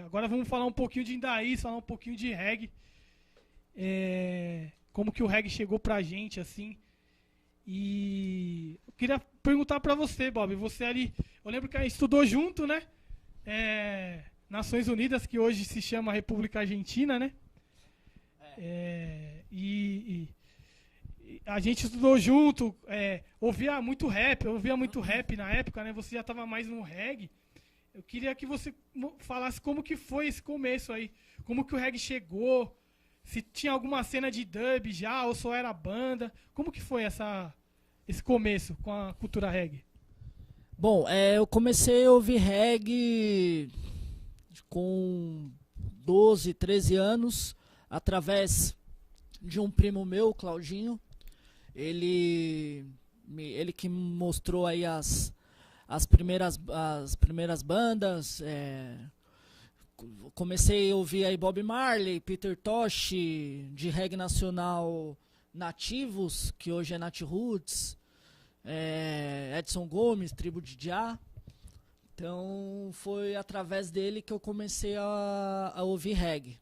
Agora vamos falar um pouquinho de Indaís, falar um pouquinho de reggae. Como que o reggae chegou pra gente, assim. E eu queria perguntar pra você, Bob. Você ali, eu lembro que a gente estudou junto, né? Nações Unidas, que hoje se chama República Argentina, né? E a gente estudou junto, ouvia muito rap na época, né? Você já estava mais no reggae. Eu queria que você falasse como que foi esse começo aí, como que o reggae chegou, se tinha alguma cena de dub já, ou só era banda, como que foi esse começo com a cultura reggae? Bom, eu comecei a ouvir reggae com 12, 13 anos, através de um primo meu, Claudinho. Ele que me mostrou aí as primeiras bandas. Comecei a ouvir aí Bob Marley, Peter Tosh, de reggae nacional nativos, que hoje é Nat Roots, Edson Gomes, Tribo de Jah. Então foi através dele que eu comecei a ouvir reggae.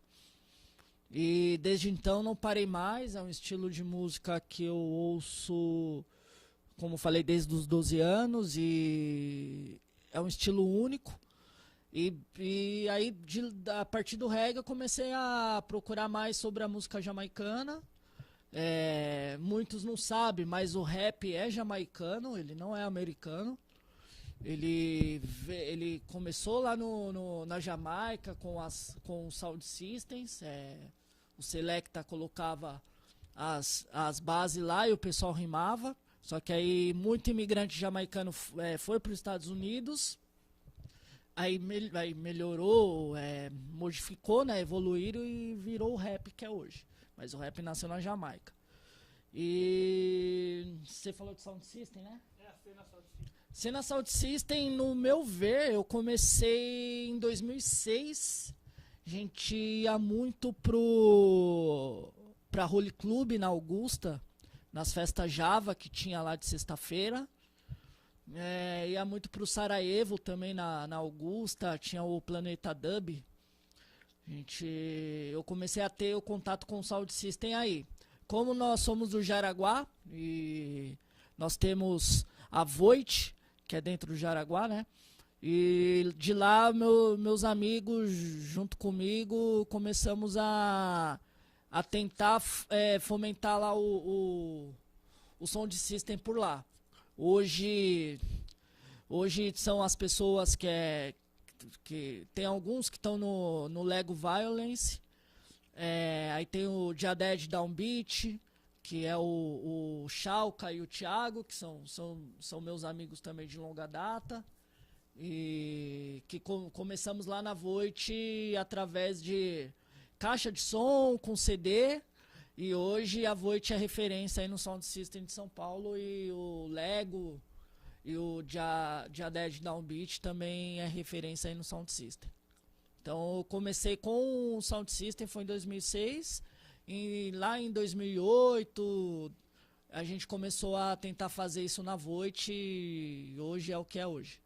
E desde então não parei mais, é um estilo de música que eu ouço, como falei, desde os 12 anos, e é um estilo único. E aí, a partir do reggae, eu comecei a procurar mais sobre a música jamaicana. Muitos não sabem, mas o rap é jamaicano, ele não é americano. Ele começou lá na Jamaica com os sound systems. O Selecta colocava as bases lá e o pessoal rimava. Só que aí muito imigrante jamaicano foi para os Estados Unidos. Aí melhorou, modificou, né, evoluíram e virou o rap que é hoje. Mas o rap nasceu na Jamaica. E você falou de sound system, né? Cena Sound System, no meu ver, eu comecei em 2006. A gente ia muito pra Holy Club na Augusta, nas festas Java que tinha lá de sexta-feira. Ia muito pro Sarajevo também na Augusta, tinha o Planeta Dub. Eu comecei a ter o contato com o Sound System aí. Como nós somos do Jaraguá e nós temos a Voit, que é dentro do Jaraguá, né? E de lá, meus amigos, junto comigo, começamos a tentar fomentar lá o Sound System por lá. Hoje são as pessoas que tem alguns que estão no Lego Violence. Aí tem o Jaded Downbeat, que é o Chalca e o Thiago, que são meus amigos também de longa data. E que começamos lá na Voit através de caixa de som com CD. E hoje a Voit é referência aí no Sound System de São Paulo, e o Lego e o Jaded Downbeat também é referência aí no Sound System. Então eu comecei com o Sound System, foi em 2006, e lá em 2008 a gente começou a tentar fazer isso na Voit, e hoje é o que é hoje.